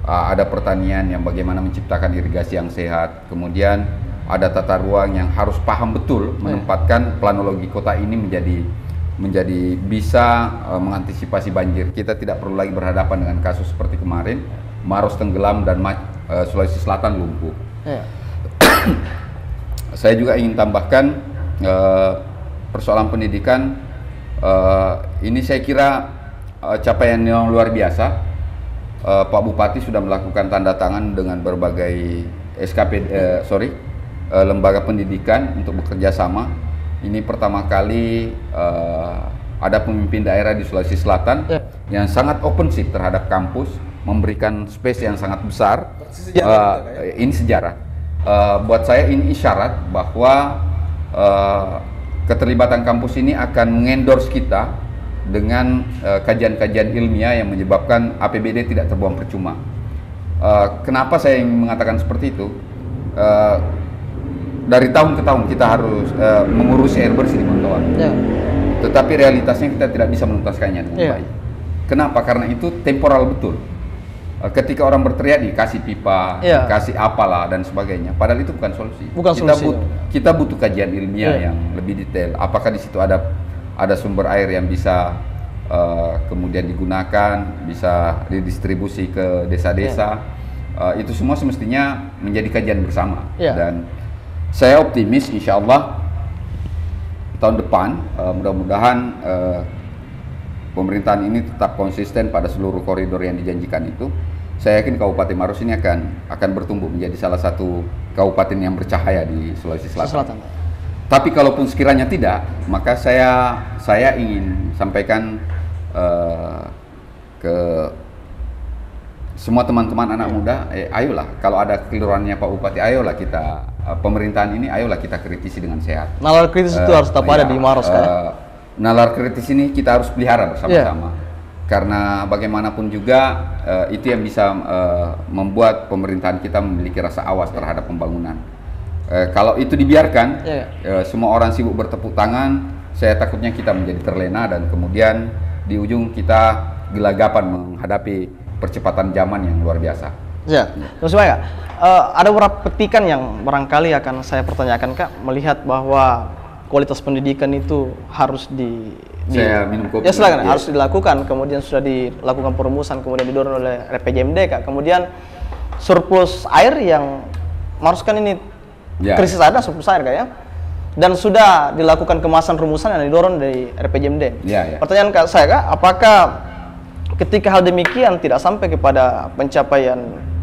A: Ada pertanian yang bagaimana menciptakan irigasi yang sehat. Kemudian ada tata ruang yang harus paham betul menempatkan planologi kota ini menjadi bisa mengantisipasi banjir. Kita tidak perlu lagi berhadapan dengan kasus seperti kemarin, Maros tenggelam dan Sulawesi Selatan lumpuh. Saya juga ingin tambahkan persoalan pendidikan. Ini saya kira capaian yang luar biasa. Pak Bupati sudah melakukan tanda tangan dengan berbagai lembaga pendidikan untuk bekerja sama. Ini pertama kali ada pemimpin daerah di Sulawesi Selatan yang sangat opensif terhadap kampus, memberikan space yang sangat besar. Ini sejarah. Buat saya ini isyarat bahwa keterlibatan kampus ini akan mengendorse kita dengan kajian-kajian ilmiah yang menyebabkan APBD tidak terbuang percuma. Kenapa saya ingin mengatakan seperti itu? Dari tahun ke tahun kita harus mengurusi air bersih di Bontoa. Tetapi realitasnya kita tidak bisa menuntaskannya dengan baik. Kenapa? Karena itu temporal betul. Ketika orang berteriak dikasih pipa, dikasih apalah dan sebagainya. Padahal itu bukan solusi. Kita butuh kajian ilmiah yang lebih detail. Apakah di situ ada sumber air yang bisa kemudian digunakan, bisa didistribusi ke desa-desa. Itu semua semestinya menjadi kajian bersama. Dan saya optimis, insya Allah tahun depan mudah-mudahan pemerintahan ini tetap konsisten pada seluruh koridor yang dijanjikan itu. Saya yakin Kabupaten Maros ini akan bertumbuh menjadi salah satu kabupaten yang bercahaya di Sulawesi Selatan. Tapi kalaupun sekiranya tidak, maka saya ingin sampaikan ke semua teman-teman anak muda, ayolah kalau ada keliruannya Pak Bupati, ayolah kita pemerintahan ini, ayolah kita kritisi dengan sehat.
B: Nalar kritis itu harus tetap ada di Maros kan?
A: Nalar kritis ini kita harus pelihara bersama-sama. Karena bagaimanapun juga itu yang bisa membuat pemerintahan kita memiliki rasa awas terhadap pembangunan. Kalau itu dibiarkan, semua orang sibuk bertepuk tangan, saya takutnya kita menjadi terlena dan kemudian di ujung kita gelagapan menghadapi percepatan zaman yang luar biasa.
B: Terus Kak, ada beberapa petikan yang barangkali akan saya pertanyakan Kak, melihat bahwa kualitas pendidikan itu harus
A: saya minum kopi.
B: Silakan. Harus dilakukan. Kemudian sudah dilakukan perumusan, kemudian didorong oleh RPJMD Kak. Kemudian surplus air yang Maros kan ini krisis ada surplus air Kak ya. dan sudah dilakukan kemasan rumusan yang didorong dari RPJMD. Pertanyaan saya, Kak, apakah ketika hal demikian tidak sampai kepada pencapaian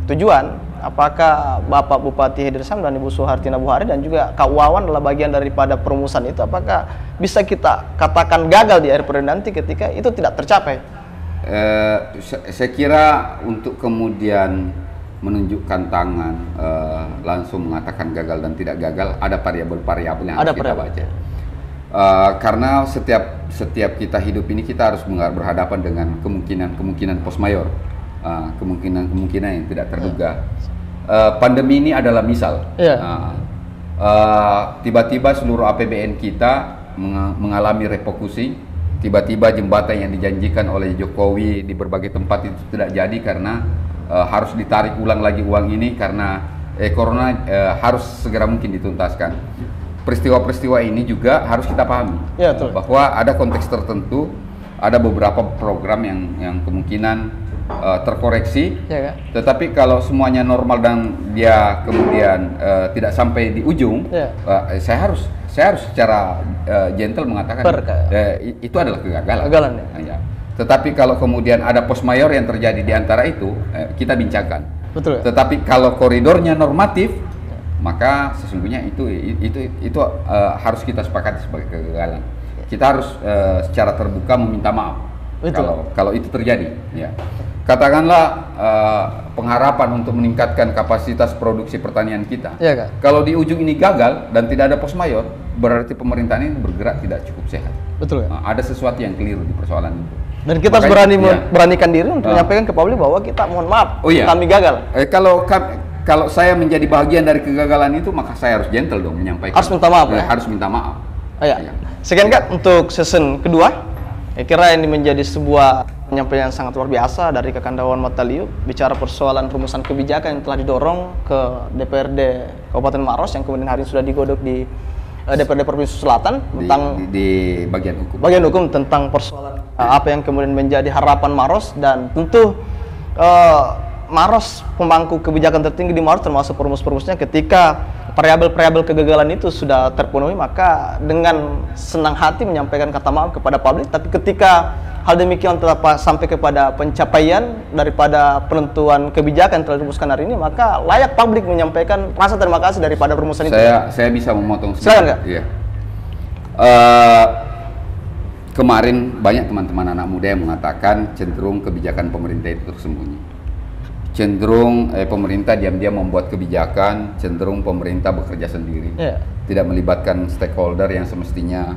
B: tujuan, apakah Bapak Bupati Haidir Sam dan Ibu Suhartina Buhari dan juga Kak Wawan adalah bagian daripada perumusan itu, apakah bisa kita katakan gagal di akhir periode nanti ketika itu tidak tercapai?
A: Saya kira untuk kemudian menunjukkan tangan, langsung mengatakan gagal dan tidak gagal, ada variabel-variabel yang harus kita baca. Karena setiap kita hidup ini kita harus berhadapan dengan kemungkinan post mayor, kemungkinan yang tidak terduga. Pandemi ini adalah misal. Tiba-tiba seluruh APBN kita mengalami refocusing, tiba-tiba jembatan yang dijanjikan oleh Jokowi di berbagai tempat itu tidak jadi karena harus ditarik ulang lagi uang ini karena corona harus segera mungkin dituntaskan. Peristiwa-peristiwa ini juga harus kita pahami bahwa ada konteks tertentu, ada beberapa program yang kemungkinan terkoreksi, tetapi kalau semuanya normal dan dia kemudian tidak sampai di ujung, saya harus secara gentle mengatakan itu adalah kegagalan. Tetapi kalau kemudian ada post mayor yang terjadi di antara itu, kita bincangkan. Tetapi kalau koridornya normatif, maka sesungguhnya itu harus kita sepakati sebagai kegagalan. Kita harus secara terbuka meminta maaf kalau itu terjadi. Katakanlah pengharapan untuk meningkatkan kapasitas produksi pertanian kita. Kalau di ujung ini gagal dan tidak ada post mayor, berarti pemerintahan ini bergerak tidak cukup sehat. Ada sesuatu yang keliru di persoalan itu.
B: Dan kita harus beranikan diri untuk menyampaikan ke publik bahwa kita mohon maaf, kami gagal.
A: Kalau saya menjadi bagian dari kegagalan itu, maka saya harus gentle dong menyampaikan.
B: Harus minta maaf.
A: Harus minta maaf.
B: Sekian, Kak, untuk season kedua. Saya kira ini menjadi sebuah penyampaian yang sangat luar biasa dari Kakandawan Mataliu, bicara persoalan rumusan kebijakan yang telah didorong ke DPRD Kabupaten Maros yang kemudian hari ini sudah digodok di DPRD Provinsi Selatan tentang
A: di bagian hukum
B: tentang persoalan apa yang kemudian menjadi harapan Maros, dan tentu Maros pemangku kebijakan tertinggi di Maros termasuk perumus-perumusnya, ketika variabel-variabel kegagalan itu sudah terpenuhi, maka dengan senang hati menyampaikan kata maaf kepada publik. Tapi ketika hal demikian telah sampai kepada pencapaian daripada penentuan kebijakan yang telah dirumuskan hari ini, maka layak publik menyampaikan rasa terima kasih daripada perumusan itu.
A: Saya bisa memotong sedikit.
B: Silakan, Kak.
A: Kemarin banyak teman-teman anak muda yang mengatakan cenderung kebijakan pemerintah itu tersembunyi. Cenderung pemerintah diam-diam membuat kebijakan, cenderung pemerintah bekerja sendiri, tidak melibatkan stakeholder yang semestinya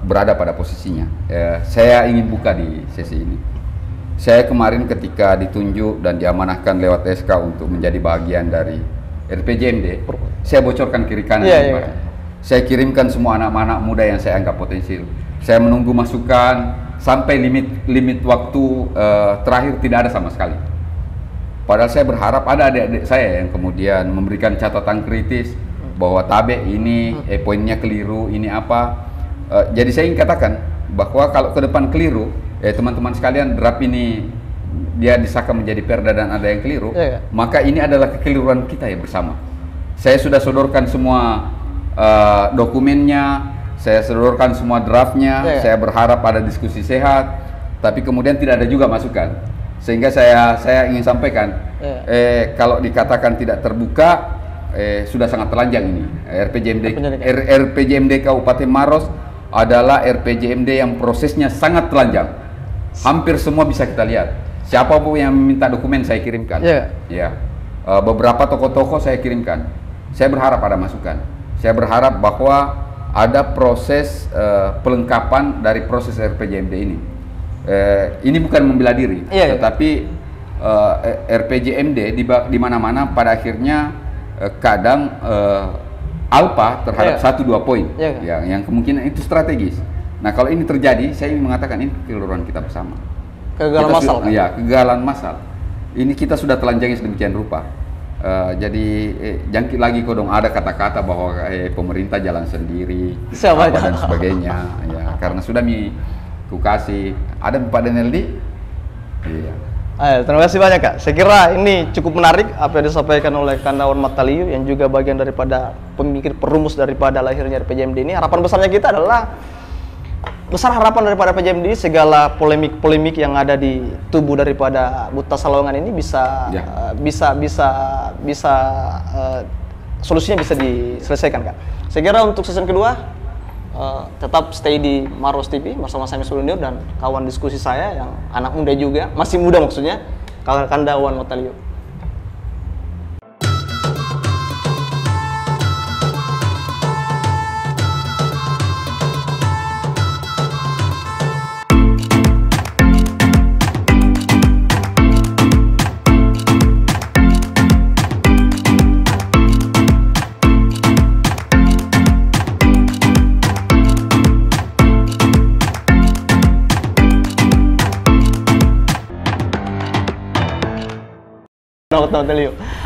A: berada pada posisinya. Saya ingin buka di sesi ini. Saya kemarin ketika ditunjuk dan diamanahkan lewat SK untuk menjadi bagian dari RPJMD, saya bocorkan kiri kanan. Saya kirimkan semua anak-anak muda yang saya anggap potensial. Saya menunggu masukan sampai limit waktu terakhir tidak ada sama sekali. Padahal saya berharap ada adik-adik saya yang kemudian memberikan catatan kritis bahwa Tabe ini poinnya keliru, ini apa. Jadi saya ingin katakan bahwa kalau ke depan keliru, teman-teman sekalian, draft ini dia disahkan menjadi perda dan ada yang keliru, maka ini adalah kekeliruan kita ya bersama. Saya sudah sodorkan semua dokumennya, saya sodorkan semua draftnya, saya berharap ada diskusi sehat, tapi kemudian tidak ada juga masukan. Sehingga saya ingin sampaikan, kalau dikatakan tidak terbuka, sudah sangat telanjang ini. RPJMD Kabupaten Maros adalah RPJMD yang prosesnya sangat telanjang. Hampir semua bisa kita lihat. Siapapun yang meminta dokumen saya kirimkan. Beberapa tokoh-tokoh saya kirimkan. Saya berharap ada masukan. Saya berharap bahwa ada proses pelengkapan dari proses RPJMD ini. Ini bukan membela diri, tetapi RPJMD di mana-mana pada akhirnya kadang alpa terhadap 1-2 poin, yang kemungkinan itu strategis. Nah, kalau ini terjadi, saya ingin mengatakan ini kekeliruan kita bersama. Kegagalan massal. Ini kita sudah telanjangi sedemikian rupa. Jadi jangkit lagi kok dong ada kata-kata bahwa pemerintah jalan sendiri dan sebagainya. Karena sudah kasih ada Pak Deneldi,
B: Terima kasih banyak Kak. Saya kira ini cukup menarik apa yang disampaikan oleh Kandawan Mataliu yang juga bagian daripada pemikir perumus daripada lahirnya PJMD ini. Harapan besarnya kita adalah harapan daripada PJMD segala polemik yang ada di tubuh daripada Buta Sawangan ini bisa solusinya bisa diselesaikan Kak. Saya kira untuk season kedua tetap stay di Maros TV bersama saya Misrunir dan kawan diskusi saya yang anak muda juga, masih muda maksudnya, Kandawan Mataliu.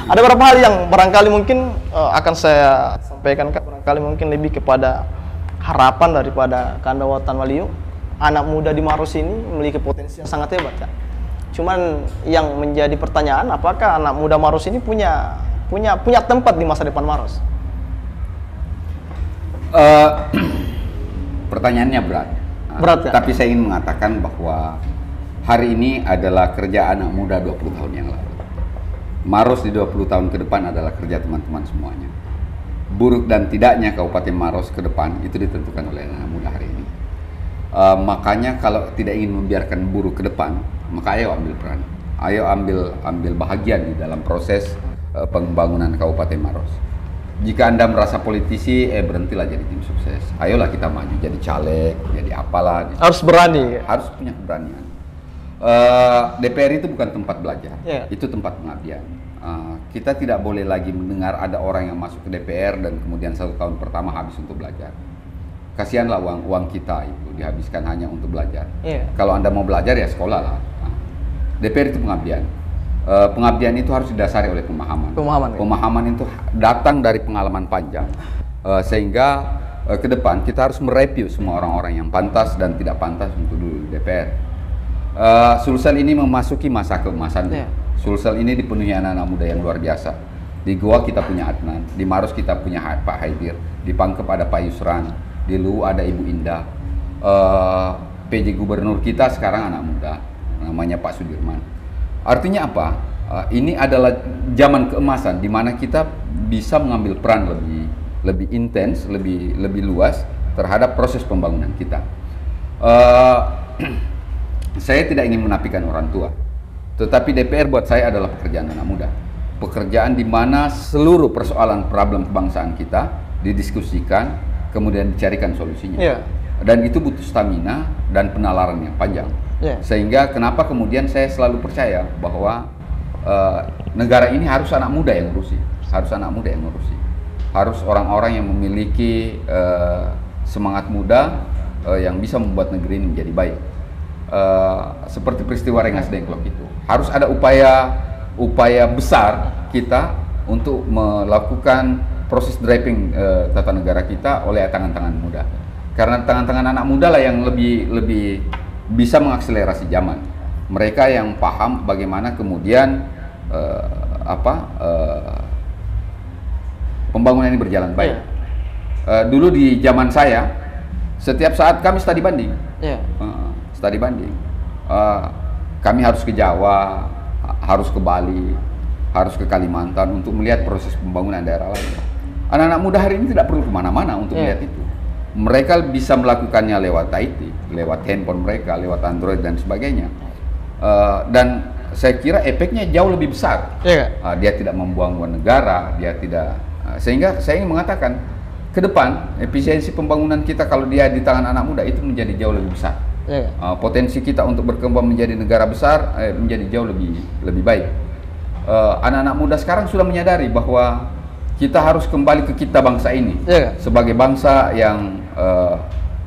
B: Ada beberapa hal yang barangkali mungkin akan saya sampaikan Kak, barangkali mungkin lebih kepada harapan daripada Kandawatan Mataliu. Anak muda di Maros ini memiliki potensi yang sangat hebat Kak. Cuman yang menjadi pertanyaan, apakah anak muda Maros ini punya tempat di masa depan Maros?
A: Pertanyaannya berat.
B: Berat Kak?
A: Tapi saya ingin mengatakan bahwa hari ini adalah kerja anak muda 20 tahun yang lalu. Maros di 20 tahun ke depan adalah kerja teman-teman semuanya. Buruk dan tidaknya Kabupaten Maros ke depan itu ditentukan oleh anak muda hari ini. Makanya kalau tidak ingin membiarkan buruk ke depan, maka ayo ambil peran. Ayo ambil bahagian di dalam proses pembangunan Kabupaten Maros. Jika Anda merasa politisi, berhentilah jadi tim sukses. Ayolah kita maju jadi caleg, jadi apalah.
B: Harus berani.
A: Harus punya keberanian. DPR itu bukan tempat belajar, itu tempat pengabdian. Kita tidak boleh lagi mendengar ada orang yang masuk ke DPR dan kemudian 1 tahun pertama habis untuk belajar. Kasihanlah uang kita itu dihabiskan hanya untuk belajar. Kalau Anda mau belajar ya sekolah lah. DPR itu pengabdian. Pengabdian itu harus didasari oleh pemahaman. Pemahaman itu datang dari pengalaman panjang. Sehingga ke depan kita harus mereview semua orang-orang yang pantas dan tidak pantas untuk duduk di DPR. Sulsel ini memasuki masa keemasan. Sulsel ini dipenuhi anak-anak muda yang luar biasa. Di Goa kita punya Adnan, di Maros kita punya Pak Haidir, di Pangkep ada Pak Yusran, di Luwu ada Ibu Indah. PJ Gubernur kita sekarang anak muda, namanya Pak Sudirman. Artinya apa? Ini adalah zaman keemasan di mana kita bisa mengambil peran lebih intens, lebih luas terhadap proses pembangunan kita. Saya tidak ingin menafikan orang tua, tetapi DPR buat saya adalah pekerjaan anak muda. Pekerjaan di mana seluruh persoalan problem kebangsaan kita didiskusikan, kemudian dicarikan solusinya. Dan itu butuh stamina dan penalaran yang panjang. Sehingga kenapa kemudian saya selalu percaya bahwa negara ini harus anak muda yang ngurusi. Harus orang-orang yang memiliki semangat muda yang bisa membuat negeri ini menjadi baik. Seperti peristiwa Rengas Dengklok itu harus ada upaya besar kita untuk melakukan proses driving tata negara kita oleh tangan-tangan muda, karena tangan-tangan anak muda lah yang lebih bisa mengakselerasi zaman. Mereka yang paham bagaimana kemudian pembangunan ini berjalan baik. Dulu di zaman saya setiap saat kami studi banding. Studi banding. Kami harus ke Jawa, harus ke Bali, harus ke Kalimantan untuk melihat proses pembangunan daerah lain. Anak-anak muda hari ini tidak perlu kemana-mana untuk melihat itu. Mereka bisa melakukannya lewat IT, lewat handphone mereka, lewat Android dan sebagainya. Dan saya kira efeknya jauh lebih besar. Dia tidak membuang-buang negara, dia tidak. Sehingga saya ingin mengatakan, ke depan efisiensi pembangunan kita kalau dia di tangan anak muda itu menjadi jauh lebih besar. Potensi kita untuk berkembang menjadi negara besar menjadi jauh lebih baik. Anak-anak muda sekarang sudah menyadari bahwa kita harus kembali ke kita bangsa ini sebagai bangsa yang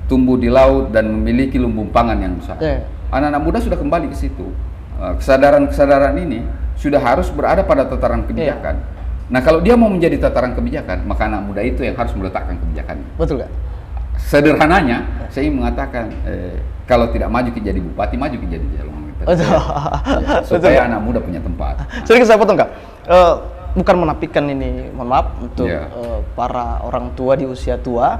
A: tumbuh di laut dan memiliki lumbung pangan yang besar. Anak-anak muda sudah kembali ke situ. Kesadaran ini sudah harus berada pada tataran kebijakan. Nah, kalau dia mau menjadi tataran kebijakan, maka anak muda itu yang harus meletakkan kebijakan.
B: Betul, Kak.
A: sederhananya saya ingin mengatakan kalau tidak maju jadi bupati, maju jadi calon bupati. Supaya anak muda punya tempat.
B: Sedikit saya potong Kak. Bukan menafikan ini, mohon maaf untuk para orang tua di usia tua.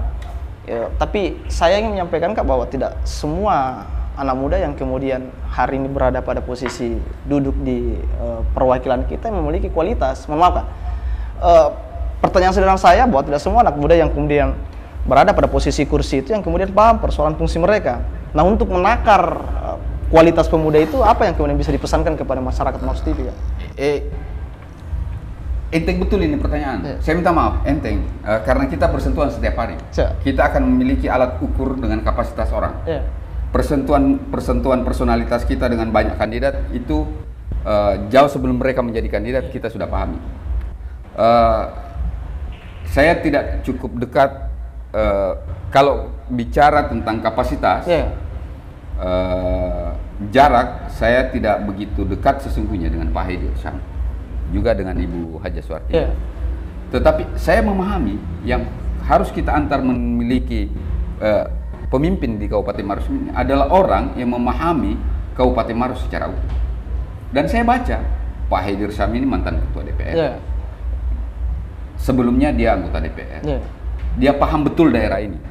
B: Tapi saya ingin menyampaikan Kak bahwa tidak semua anak muda yang kemudian hari ini berada pada posisi duduk di perwakilan kita yang memiliki kualitas. Mohon maaf Kak. Pertanyaan sederhana saya bahwa tidak semua anak muda yang kemudian berada pada posisi kursi itu yang kemudian paham persoalan fungsi mereka. Nah, untuk menakar kualitas pemuda itu apa yang kemudian bisa dipesankan kepada masyarakat Maros TV Kak?
A: Enteng betul ini pertanyaan. Saya minta maaf, enteng. Karena kita bersentuhan setiap hari. Kita akan memiliki alat ukur dengan kapasitas orang. Persentuhan personalitas kita dengan banyak kandidat itu jauh sebelum mereka menjadi kandidat kita sudah pahami. Saya tidak cukup dekat kalau bicara tentang kapasitas. Jarak saya tidak begitu dekat sesungguhnya dengan Pak Haidir Syam, juga dengan Ibu Haja Suwarti. Tetapi saya memahami yang harus kita antar memiliki pemimpin di Kabupaten Maros ini adalah orang yang memahami Kabupaten Maros secara utuh. Dan saya baca Pak Haidir Syam ini mantan ketua DPR. Sebelumnya dia anggota DPR. Dia paham betul daerah ini.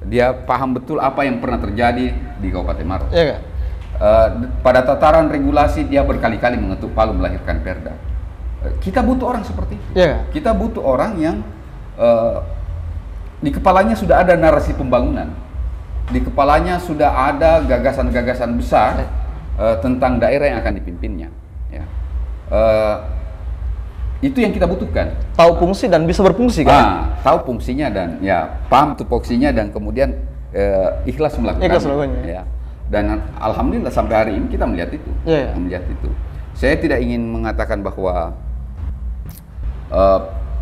A: Dia paham betul apa yang pernah terjadi di Kabupaten Maros. Pada tataran regulasi dia berkali-kali mengetuk palu melahirkan perda. Kita butuh orang seperti itu. Kita butuh orang yang di kepalanya sudah ada narasi pembangunan, di kepalanya sudah ada gagasan-gagasan besar tentang daerah yang akan dipimpinnya. Itu yang kita butuhkan.
B: Tahu fungsi dan bisa berfungsi kan?
A: Tahu fungsinya dan paham tupoksinya dan kemudian ikhlas melakukannya. Dan alhamdulillah sampai hari ini kita melihat itu. Melihat itu. Saya tidak ingin mengatakan bahwa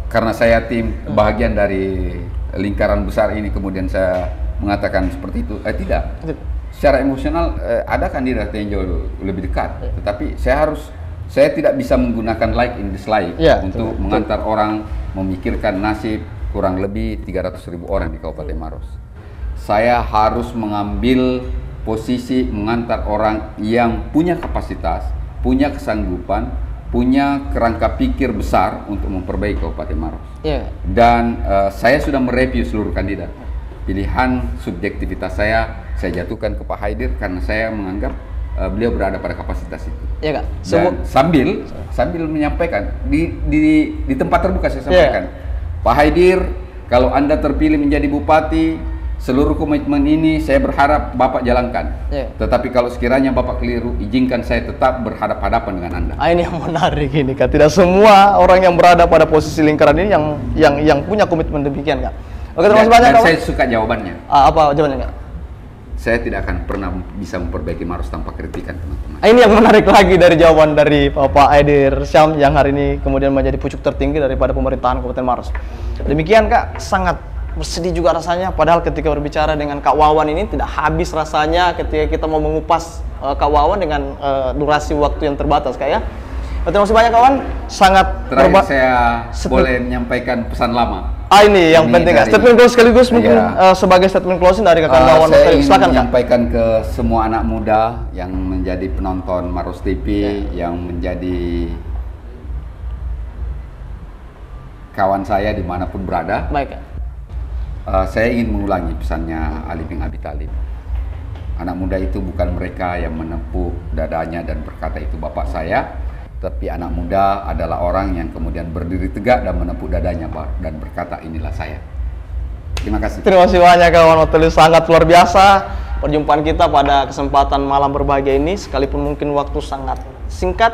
A: karena saya tim bagian dari lingkaran besar ini kemudian saya mengatakan seperti itu. Tidak. Secara emosional ada kandidat yang jauh lebih dekat. Tetapi saya tidak bisa menggunakan like in dislike untuk mengantar orang memikirkan nasib kurang lebih 300.000 orang di Kabupaten Maros. Saya harus mengambil posisi mengantar orang yang punya kapasitas, punya kesanggupan, punya kerangka pikir besar untuk memperbaiki Kabupaten Maros. Dan saya sudah mereview seluruh kandidat. Pilihan subjektivitas saya jatuhkan ke Pak Haidir karena saya menganggap beliau berada pada kapasitas itu.
B: Kak.
A: Dan sambil menyampaikan di tempat terbuka saya sampaikan, Pak Haidir, kalau Anda terpilih menjadi bupati, seluruh komitmen ini saya berharap Bapak jalankan. Tetapi kalau sekiranya Bapak keliru, izinkan saya tetap berhadapan-hadapan dengan Anda.
B: Ini yang menarik ini Kak. Tidak semua orang yang berada pada posisi lingkaran ini yang punya komitmen demikian Kak. Oke, terima kasih banyak Kak.
A: Saya suka jawabannya.
B: Apa jawabannya Kak?
A: Saya tidak akan pernah bisa memperbaiki Maros tanpa kritikan teman-teman.
B: Ini yang menarik lagi dari jawaban dari Pak Haidir Syam yang hari ini kemudian menjadi pucuk tertinggi daripada pemerintahan Kabupaten Maros. Demikian Kak, sangat bersedih juga rasanya padahal ketika berbicara dengan Kak Wawan ini tidak habis rasanya ketika kita mau mengupas Kak Wawan dengan durasi waktu yang terbatas Kak ya. Terima kasih banyak kawan, sangat
A: terakhir saya boleh menyampaikan pesan lama.
B: Ini yang penting Kak. Statement close sekaligus mungkin sebagai statement closing dari Kak Wawan.
A: Saya ingin menyampaikan ke semua anak muda yang menjadi penonton Maros TV, yang menjadi kawan saya dimanapun berada.
B: Baik Kak.
A: Saya ingin mengulangi pesannya Ali bin Abi Thalib. Anak muda itu bukan mereka yang menepuk dadanya dan berkata itu bapak saya, tapi anak muda adalah orang yang kemudian berdiri tegak dan menepuk dadanya dan berkata inilah saya. Terima kasih.
B: Terima kasih banyak kawan Hotel, sangat luar biasa perjumpaan kita pada kesempatan malam berbahagia ini, sekalipun mungkin waktu sangat singkat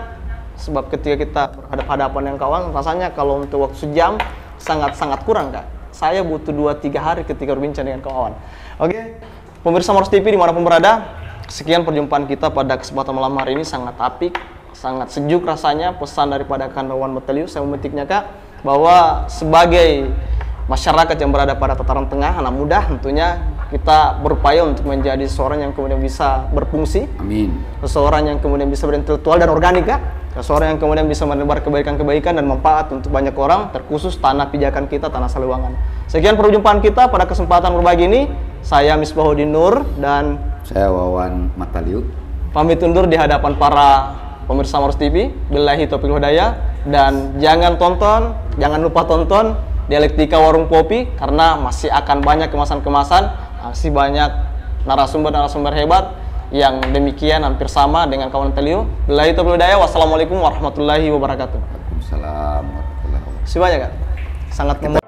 B: sebab ketika kita berhadapan dengan kawan rasanya kalau untuk waktu sejam sangat kurang Kak. Saya butuh 2-3 hari ketika berbincang dengan kawan. Oke, pemirsa Maros TV dimanapun berada, sekian perjumpaan kita pada kesempatan malam hari ini, sangat apik, sangat sejuk rasanya pesan daripada Kak Wawan Metelius. Saya memetiknya Kak, bahwa sebagai masyarakat yang berada pada tataran tengah, anak muda tentunya kita berupaya untuk menjadi seorang yang kemudian bisa berfungsi.
A: Amin.
B: Seseorang yang kemudian bisa berintelektual dan organik Kak. Seseorang yang kemudian bisa menebar kebaikan-kebaikan dan manfaat untuk banyak orang, terkhusus tanah pijakan kita, tanah Saliwangan. Sekian perjumpaan kita pada kesempatan berbagi ini. Saya Misbahuddin Nur dan
A: saya Wawan Mataliu.
B: Pamit undur di hadapan para pemirsa Mars TV. Billahi taufiq wal hidayah. Dan jangan lupa tonton Dialektika Warung Kopi karena masih akan banyak kemasan-kemasan, masih banyak narasumber hebat yang demikian hampir sama dengan kawan Teliu. Billahi taufiq wal hidayah. Wassalamualaikum warahmatullahi wabarakatuh.
A: Waalaikumsalam warahmatullahi wabarakatuh.
B: Terima kasih banyak, Kak. Sangat